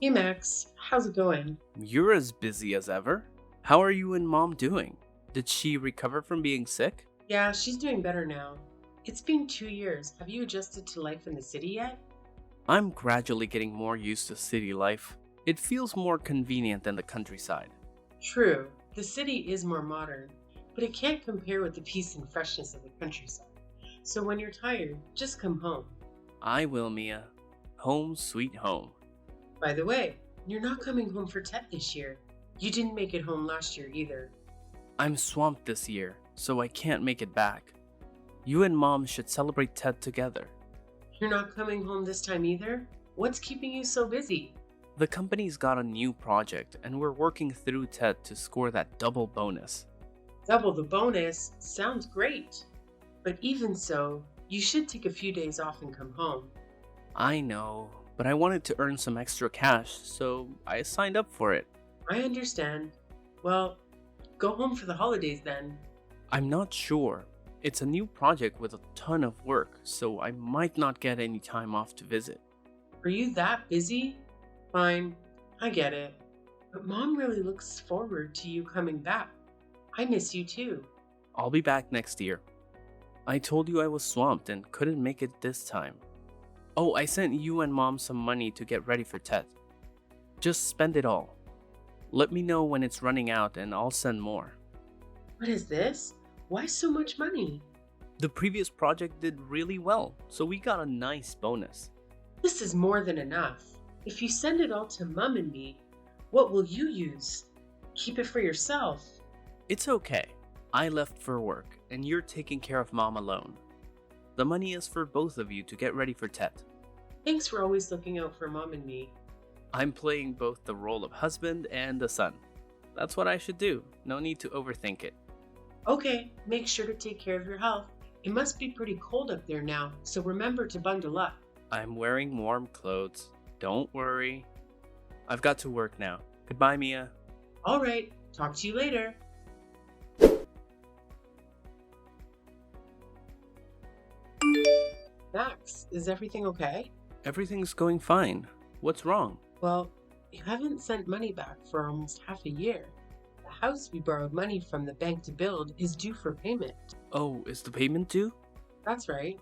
Hey Max, how's it going? You're as busy as ever. How are you and mom doing? Did she recover from being sick? Yeah, she's doing better now. It's been 2 years. Have you adjusted to life in the city yet? I'm gradually getting more used to city life. It feels more convenient than the countryside. True, the city is more modern, but it can't compare with the peace and freshness of the countryside. So when you're tired, just come home. I will, Mia. Home sweet home. By the way, you're not coming home for Tet this year. You didn't make it home last year either. I'm swamped this year, so I can't make it back. You and mom should celebrate Ted together. You're not coming home this time either? What's keeping you so busy? The company's got a new project, and we're working through Ted to score that double bonus. Double the bonus sounds great. But even so, you should take a few days off and come home. I know, but I wanted to earn some extra cash, so I signed up for it. I understand. Well, go home for the holidays then. I'm not sure. It's a new project with a ton of work, so I might not get any time off to visit. Are you that busy? Fine, I get it. But Mom really looks forward to you coming back. I miss you too. I'll be back next year. I told you I was swamped and couldn't make it this time. Oh, I sent you and mom some money to get ready for Tet. Just spend it all. Let me know when it's running out and I'll send more. What is this? Why so much money? The previous project did really well, so we got a nice bonus. This is more than enough. If you send it all to Mum and me, what will you use? Keep it for yourself. It's okay. I left for work, and you're taking care of mom alone. The money is for both of you to get ready for Tet. Thanks for always looking out for Mom and me. I'm playing both the role of husband and the son. That's what I should do. No need to overthink it. Okay, make sure to take care of your health. It must be pretty cold up there now, so remember to bundle up. I'm wearing warm clothes. Don't worry. I've got to work now. Goodbye, Mia. All right, talk to you later. Max, is everything okay? Everything's going fine. What's wrong? Well, you haven't sent money back for almost half a year. The house we borrowed money from the bank to build is due for payment. Oh, is the payment due? That's right.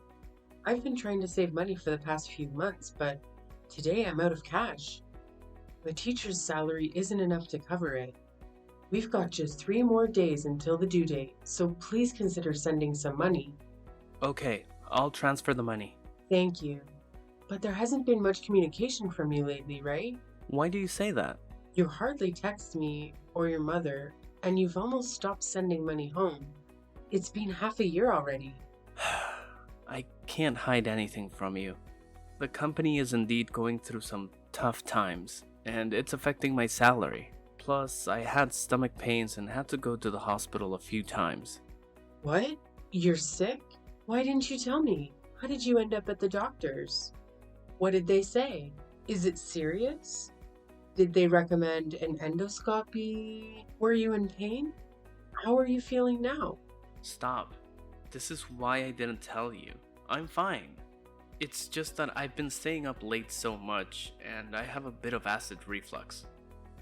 I've been trying to save money for the past few months, but today I'm out of cash. The teacher's salary isn't enough to cover it. We've got just 3 more days until the due date, so please consider sending some money. Okay, I'll transfer the money. Thank you. But there hasn't been much communication from you lately, right? Why do you say that? You hardly text me or your mother, and you've almost stopped sending money home. It's been half a year already. I can't hide anything from you. The company is indeed going through some tough times, and it's affecting my salary. Plus, I had stomach pains and had to go to the hospital a few times. What? You're sick? Why didn't you tell me? How did you end up at the doctor's? What did they say? Is it serious? Did they recommend an endoscopy? Were you in pain? How are you feeling now? Stop. This is why I didn't tell you. I'm fine. It's just that I've been staying up late so much, and I have a bit of acid reflux.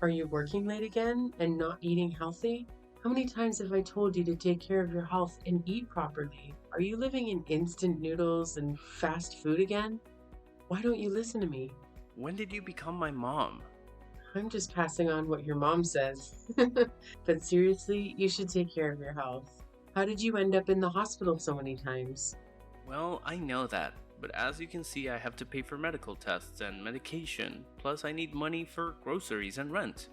Are you working late again and not eating healthy? How many times have I told you to take care of your health and eat properly? Are you living in instant noodles and fast food again? Why don't you listen to me? When did you become my mom? I'm just passing on what your mom says. But seriously, you should take care of your health. How did you end up in the hospital so many times? Well, I know that, but as you can see, I have to pay for medical tests and medication, plus I need money for groceries and rent.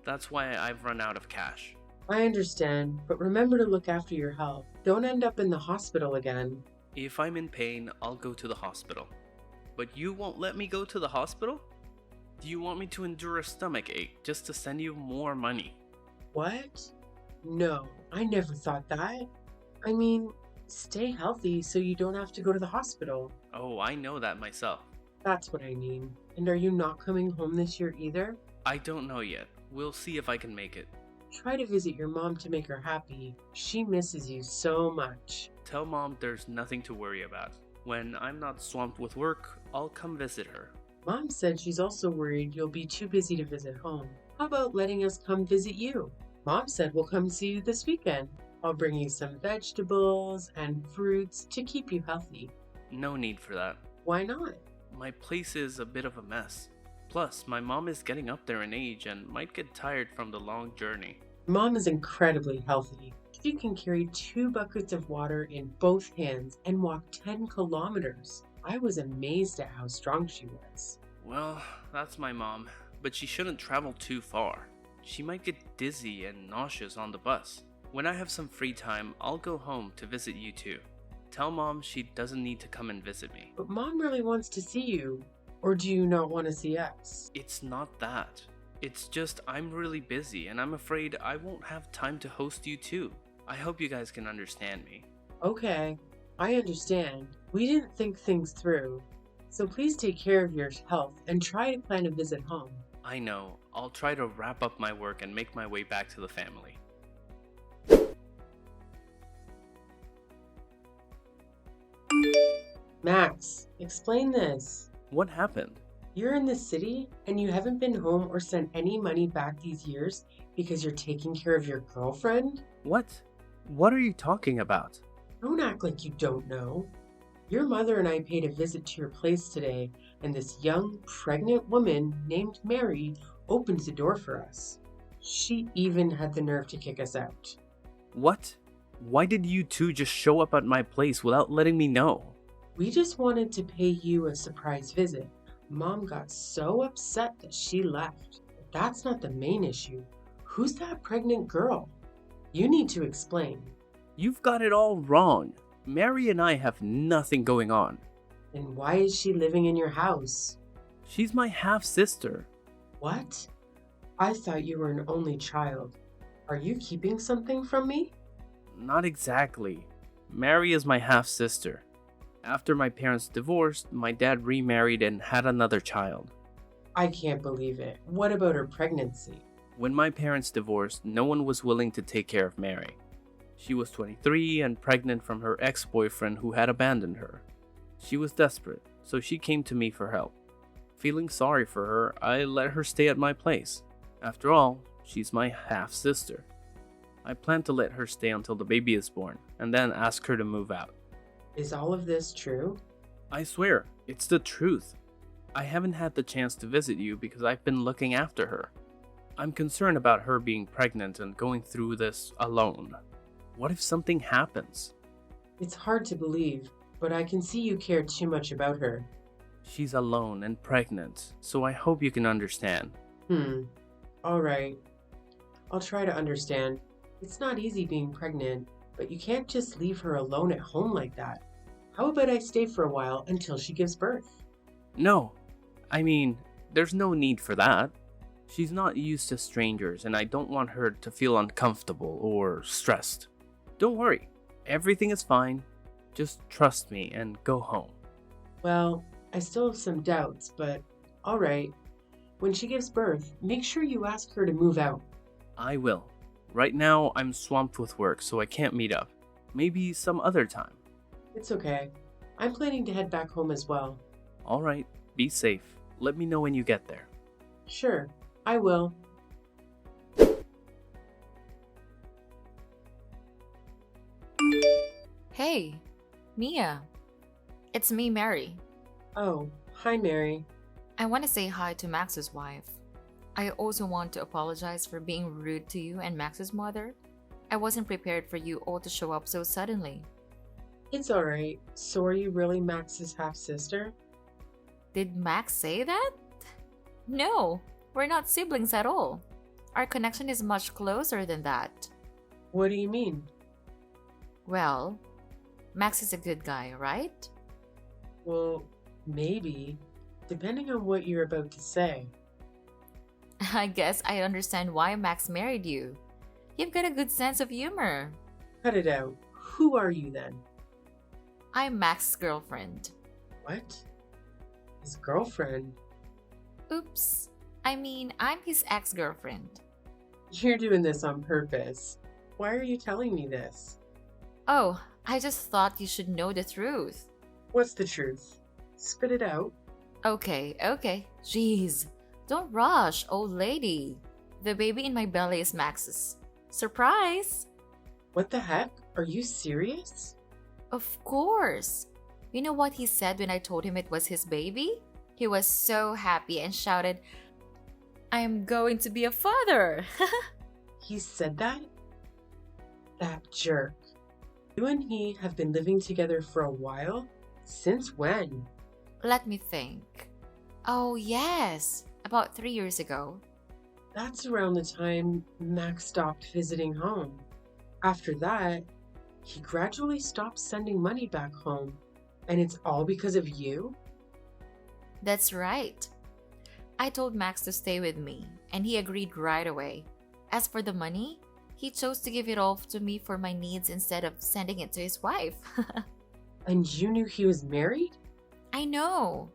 That's why I've run out of cash. I understand, but remember to look after your health. Don't end up in the hospital again. If I'm in pain, I'll go to the hospital. But you won't let me go to the hospital? Do you want me to endure a stomach ache just to send you more money? What? No, I never thought that. I mean, stay healthy so you don't have to go to the hospital. Oh, I know that myself. That's what I mean. And are you not coming home this year either? I don't know yet. We'll see if I can make it. Try to visit your mom to make her happy. She misses you so much. Tell mom there's nothing to worry about. When I'm not swamped with work, I'll come visit her. Mom said she's also worried you'll be too busy to visit home. How about letting us come visit you? Mom said we'll come see you this weekend. I'll bring you some vegetables and fruits to keep you healthy. No need for that. Why not? My place is a bit of a mess. Plus, my mom is getting up there in age and might get tired from the long journey. Mom is incredibly healthy. She can carry 2 buckets of water in both hands and walk 10 kilometers. I was amazed at how strong she was. Well, that's my mom, but she shouldn't travel too far. She might get dizzy and nauseous on the bus. When I have some free time, I'll go home to visit you too. Tell mom she doesn't need to come and visit me. But Mom really wants to see you. Or do you not want to see us? It's not that. It's just I'm really busy and I'm afraid I won't have time to host you too. I hope you guys can understand me. Okay, I understand. We didn't think things through. So please take care of your health and try to plan a visit home. I know. I'll try to wrap up my work and make my way back to the family. Max, explain this. What happened? You're in the city and you haven't been home or sent any money back these years because you're taking care of your girlfriend? What? What are you talking about? Don't act like you don't know. Your mother and I paid a visit to your place today, and this young, pregnant woman named Mary opened the door for us. She even had the nerve to kick us out. What? Why did you two just show up at my place without letting me know? We just wanted to pay you a surprise visit. Mom got so upset that she left. But that's not the main issue. Who's that pregnant girl? You need to explain. You've got it all wrong. Mary and I have nothing going on. And why is she living in your house? She's my half-sister. What? I thought you were an only child. Are you keeping something from me? Not exactly. Mary is my half-sister. After my parents divorced, my dad remarried and had another child. I can't believe it. What about her pregnancy? When my parents divorced, no one was willing to take care of Mary. She was 23 and pregnant from her ex-boyfriend who had abandoned her. She was desperate, so she came to me for help. Feeling sorry for her, I let her stay at my place. After all, she's my half-sister. I plan to let her stay until the baby is born, and then ask her to move out. Is all of this true? I swear, it's the truth. I haven't had the chance to visit you because I've been looking after her. I'm concerned about her being pregnant and going through this alone. What if something happens? It's hard to believe, but I can see you care too much about her. She's alone and pregnant, so I hope you can understand. All right. I'll try to understand. It's not easy being pregnant, but you can't just leave her alone at home like that. How about I stay for a while until she gives birth? No, I mean, there's no need for that. She's not used to strangers and I don't want her to feel uncomfortable or stressed. Don't worry, everything is fine. Just trust me and go home. Well, I still have some doubts, but all right. When she gives birth, make sure you ask her to move out. I will. Right now, I'm swamped with work, so I can't meet up. Maybe some other time. It's okay. I'm planning to head back home as well. Alright, be safe. Let me know when you get there. Sure, I will. Hey, Mia. It's me, Mary. Oh, hi, Mary. I want to say hi to Max's wife. I also want to apologize for being rude to you and Max's mother. I wasn't prepared for you all to show up so suddenly. It's all right. So are you really Max's half-sister? Did Max say that? No, we're not siblings at all. Our connection is much closer than that. What do you mean? Well, Max is a good guy, right? Well, maybe, depending on what you're about to say. I guess I understand why Max married you. You've got a good sense of humor. Cut it out. Who are you then? I'm Max's girlfriend. What? His girlfriend? Oops. I mean, I'm his ex-girlfriend. You're doing this on purpose. Why are you telling me this? Oh, I just thought you should know the truth. What's the truth? Spit it out. Okay, okay. Jeez. Don't rush, old lady. The baby in my belly is Max's. Surprise! What the heck? Are you serious? Of course. You know what he said when I told him it was his baby? He was so happy and shouted, I am going to be a father. He said that? That jerk. You and he have been living together for a while? Since when? Let me think. Oh, yes. About 3 years ago. That's around the time Max stopped visiting home. After that, he gradually stopped sending money back home. And it's all because of you? That's right. I told Max to stay with me, and he agreed right away. As for the money, he chose to give it all to me for my needs instead of sending it to his wife. And you knew he was married? I know.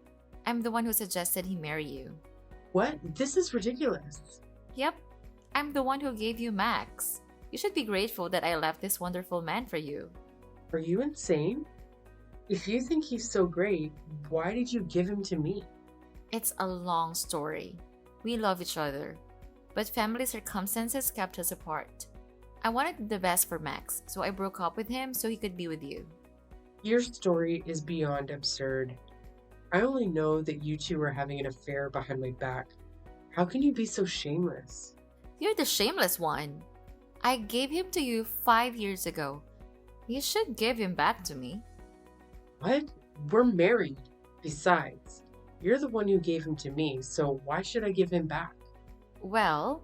I'm the one who suggested he marry you. What? This is ridiculous. Yep, I'm the one who gave you Max. You should be grateful that I left this wonderful man for you. Are you insane? If you think he's so great, why did you give him to me? It's a long story. We love each other, but family circumstances kept us apart. I wanted the best for Max, so I broke up with him so he could be with you. Your story is beyond absurd. I only know that you two are having an affair behind my back. How can you be so shameless? You're the shameless one. I gave him to you 5 years ago. You should give him back to me. What? We're married. Besides, you're the one who gave him to me, so why should I give him back? Well,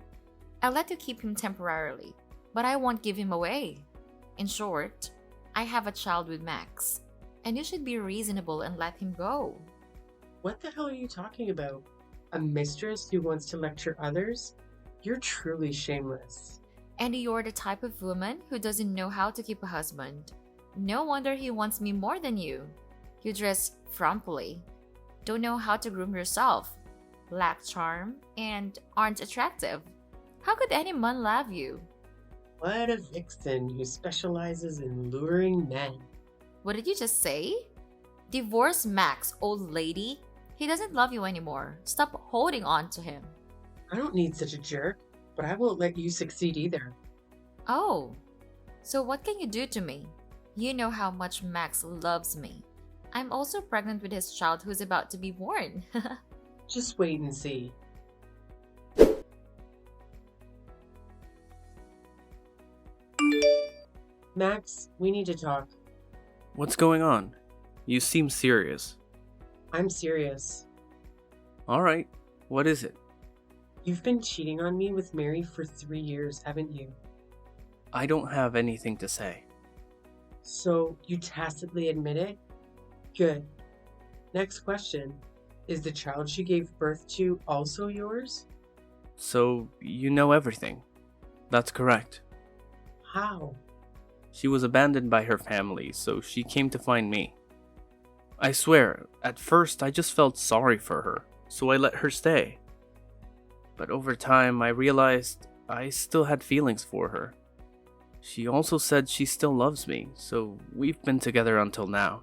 I'll let you keep him temporarily, but I won't give him away. In short, I have a child with Max, and you should be reasonable and let him go. What the hell are you talking about? A mistress who wants to lecture others? You're truly shameless. And you're the type of woman who doesn't know how to keep a husband. No wonder he wants me more than you. You dress frumpily, don't know how to groom yourself, lack charm, and aren't attractive. How could any man love you? What a vixen who specializes in luring men. What did you just say? Divorce Max, old lady. He doesn't love you anymore. Stop holding on to him. I don't need such a jerk, but I won't let you succeed either. Oh, so what can you do to me? You know how much Max loves me. I'm also pregnant with his child who's about to be born. Just wait and see. Max, we need to talk. What's going on? You seem serious. I'm serious. Alright, what is it? You've been cheating on me with Mary for 3 years, haven't you? I don't have anything to say. So you tacitly admit it? Good. Next question. Is the child she gave birth to also yours? So, you know everything. That's correct. How? She was abandoned by her family, so she came to find me. I swear, at first I just felt sorry for her, so I let her stay. But over time, I realized I still had feelings for her. She also said she still loves me, so we've been together until now.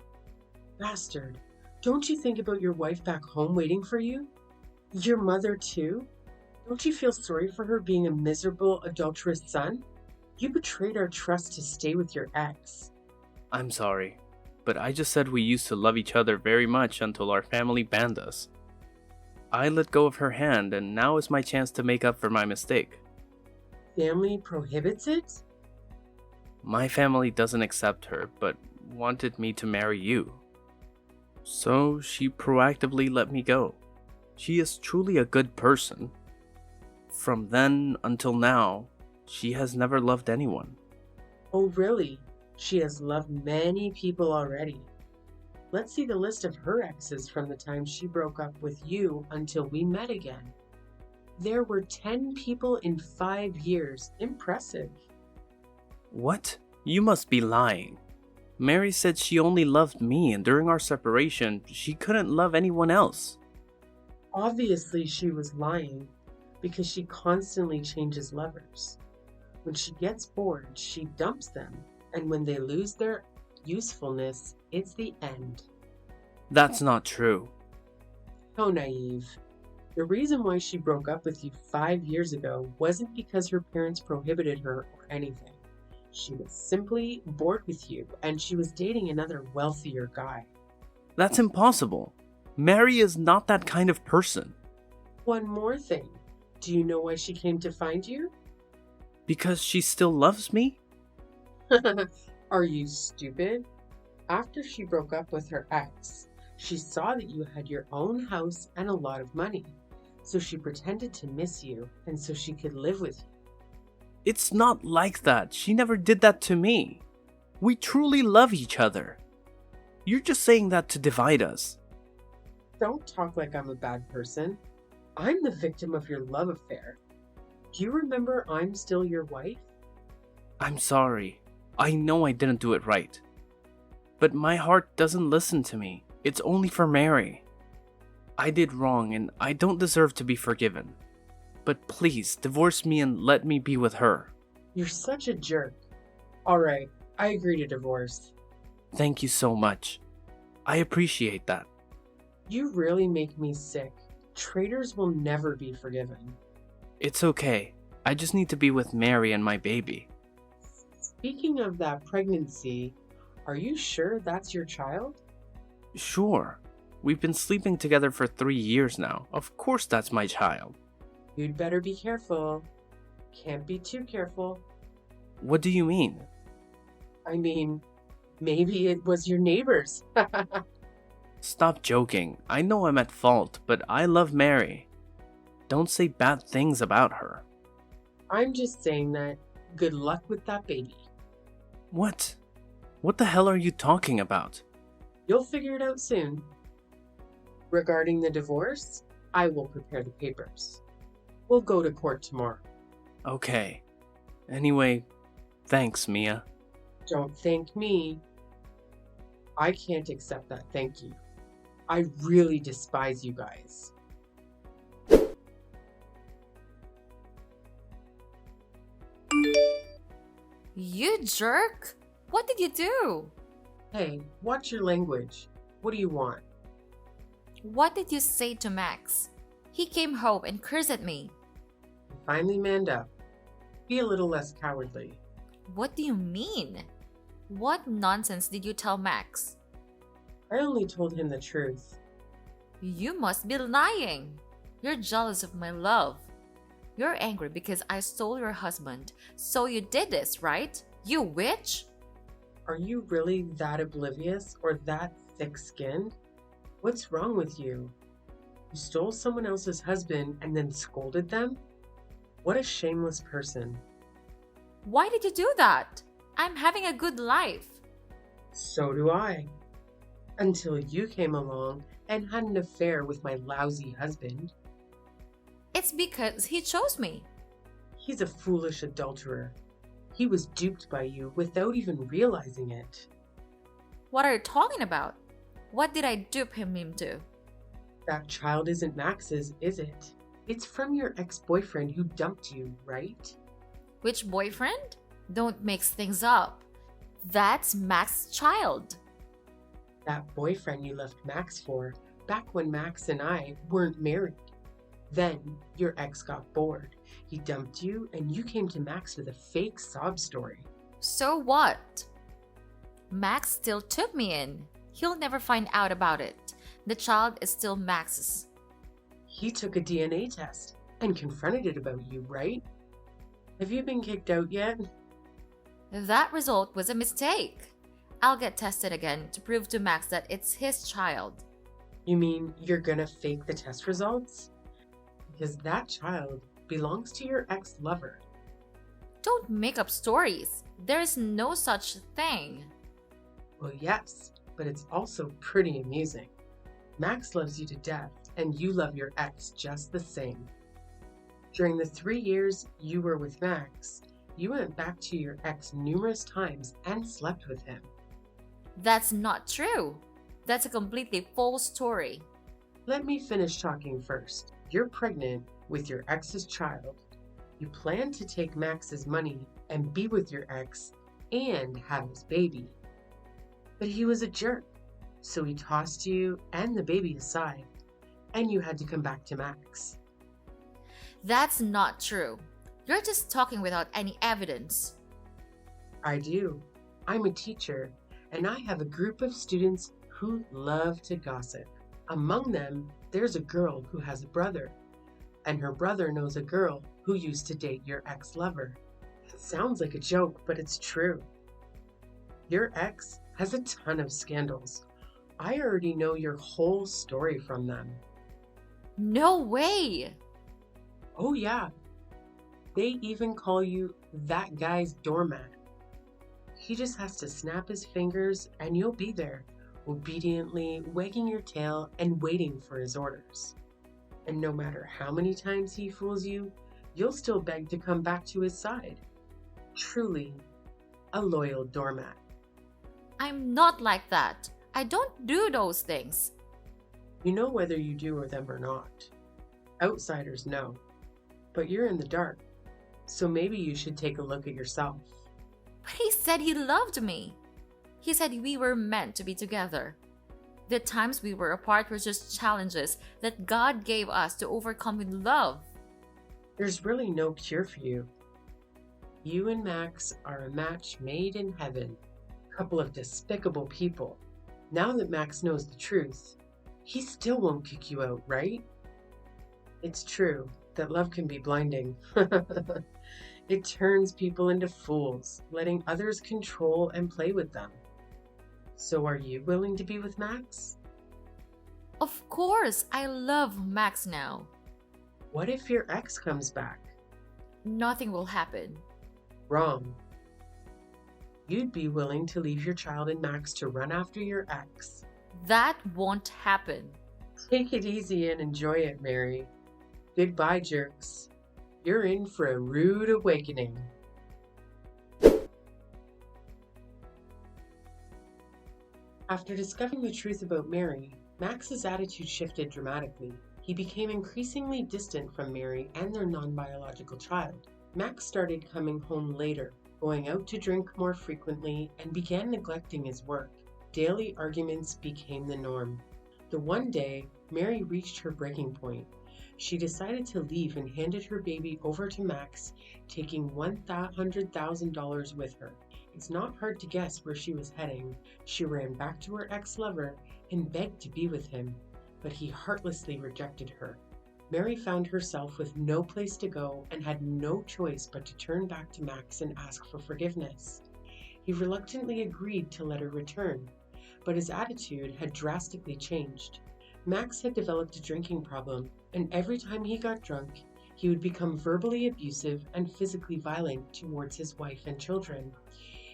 Bastard. Don't you think about your wife back home waiting for you? Your mother too? Don't you feel sorry for her being a miserable, adulterous son? You betrayed our trust to stay with your ex. I'm sorry, but I just said we used to love each other very much until our family banned us. I let go of her hand, and now is my chance to make up for my mistake. Family prohibits it? My family doesn't accept her, but wanted me to marry you. So she proactively let me go. She is truly a good person. From then until now, she has never loved anyone. Oh, really? She has loved many people already. Let's see the list of her exes from the time she broke up with you until we met again. There were 10 people in 5 years. Impressive. What? You must be lying. Mary said she only loved me, and during our separation, she couldn't love anyone else. Obviously, she was lying because she constantly changes lovers. When she gets bored, she dumps them, and when they lose their usefulness, it's the end. That's not true. How naive. The reason why she broke up with you 5 years ago wasn't because her parents prohibited her or anything. She was simply bored with you and she was dating another wealthier guy. That's impossible. Mary is not that kind of person. One more thing. Do you know why she came to find you? Because she still loves me? Are you stupid? After she broke up with her ex, she saw that you had your own house and a lot of money. So she pretended to miss you and so she could live with you. It's not like that. She never did that to me. We truly love each other. You're just saying that to divide us. Don't talk like I'm a bad person. I'm the victim of your love affair. Do you remember I'm still your wife? I'm sorry. I know I didn't do it right. But my heart doesn't listen to me. It's only for Mary. I did wrong and I don't deserve to be forgiven. But please, divorce me and let me be with her. You're such a jerk. All right, I agree to divorce. Thank you so much. I appreciate that. You really make me sick. Traitors will never be forgiven. It's okay. I just need to be with Mary and my baby. Speaking of that pregnancy, are you sure that's your child? Sure. We've been sleeping together for 3 years now. Of course that's my child. You'd better be careful. Can't be too careful. What do you mean? I mean, maybe it was your neighbor's. Stop joking. I know I'm at fault, but I love Mary. Don't say bad things about her. I'm just saying that good luck with that baby. What? What the hell are you talking about? You'll figure it out soon. Regarding the divorce, I will prepare the papers. We'll go to court tomorrow. Okay. Anyway, thanks, Mia. Don't thank me. I can't accept that thank you. I really despise you guys. You jerk! What did you do? Hey, watch your language. What do you want? What did you say to Max? He came home and cursed at me. Finally manned up. Be a little less cowardly. What do you mean? What nonsense did you tell Max? I only told him the truth. You must be lying. You're jealous of my love. You're angry because I stole your husband. So you did this, right? You witch? Are you really that oblivious or that thick-skinned? What's wrong with you? You stole someone else's husband and then scolded them? What a shameless person. Why did you do that? I'm having a good life. So do I. Until you came along and had an affair with my lousy husband. It's because he chose me. He's a foolish adulterer. He was duped by you without even realizing it. What are you talking about? What did I dupe him into? That child isn't Max's, is it? It's from your ex-boyfriend who dumped you, right? Which boyfriend? Don't mix things up. That's Max's child. That boyfriend you left Max for, back when Max and I weren't married. Then your ex got bored. He dumped you and you came to Max with a fake sob story. So what? Max still took me in. He'll never find out about it. The child is still Max's. He took a DNA test and confronted it about you, right? Have you been kicked out yet? That result was a mistake. I'll get tested again to prove to Max that it's his child. You mean you're gonna fake the test results? Because that child belongs to your ex-lover. Don't make up stories. There is no such thing. Well, yes, but it's also pretty amusing. Max loves you to death, and you love your ex just the same. During the 3 years you were with Max, you went back to your ex numerous times and slept with him. That's not true. That's a completely false story. Let me finish talking first. You're pregnant with your ex's child. You plan to take Max's money and be with your ex and have his baby. But he was a jerk, so he tossed you and the baby aside and you had to come back to Max. That's not true. You're just talking without any evidence. I do. I'm a teacher, and I have a group of students who love to gossip. Among them, there's a girl who has a brother, and her brother knows a girl who used to date your ex-lover. It sounds like a joke, but it's true. Your ex has a ton of scandals. I already know your whole story from them. No way! Oh yeah, they even call you that guy's doormat. He just has to snap his fingers and you'll be there, obediently wagging your tail and waiting for his orders. And no matter how many times he fools you, you'll still beg to come back to his side. Truly, a loyal doormat. I'm not like that. I don't do those things. You know whether you do them or not. Outsiders know, but you're in the dark, so maybe you should take a look at yourself. But he said he loved me. He said we were meant to be together. The times we were apart were just challenges that God gave us to overcome with love. There's really no cure for you. You and Max are a match made in heaven. A couple of despicable people. Now that Max knows the truth, he still won't kick you out, right? It's true that love can be blinding. It turns people into fools, letting others control and play with them. So are you willing to be with Max? Of course, I love Max now. What if your ex comes back? Nothing will happen. Wrong. You'd be willing to leave your child and Max to run after your ex. That won't happen. Take it easy and enjoy it, Mary. Goodbye, jerks. You're in for a rude awakening. After discovering the truth about Mary, Max's attitude shifted dramatically. He became increasingly distant from Mary and their non-biological child. Max started coming home later, going out to drink more frequently, and began neglecting his work. Daily arguments became the norm. The one day, Mary reached her breaking point. She decided to leave and handed her baby over to Max, taking $100,000 with her. It's not hard to guess where she was heading. She ran back to her ex-lover and begged to be with him, but he heartlessly rejected her. Mary found herself with no place to go and had no choice but to turn back to Max and ask for forgiveness. He reluctantly agreed to let her return, but his attitude had drastically changed. Max had developed a drinking problem, and every time he got drunk, he would become verbally abusive and physically violent towards his wife and children.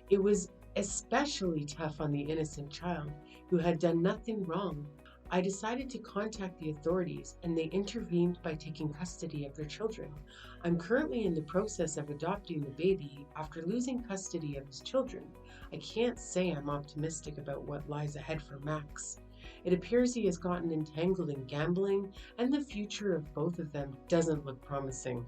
It was especially tough on the innocent child, who had done nothing wrong. I decided to contact the authorities, and they intervened by taking custody of their children. I'm currently in the process of adopting the baby after losing custody of his children. I can't say I'm optimistic about what lies ahead for Max. It appears he has gotten entangled in gambling, and the future of both of them doesn't look promising.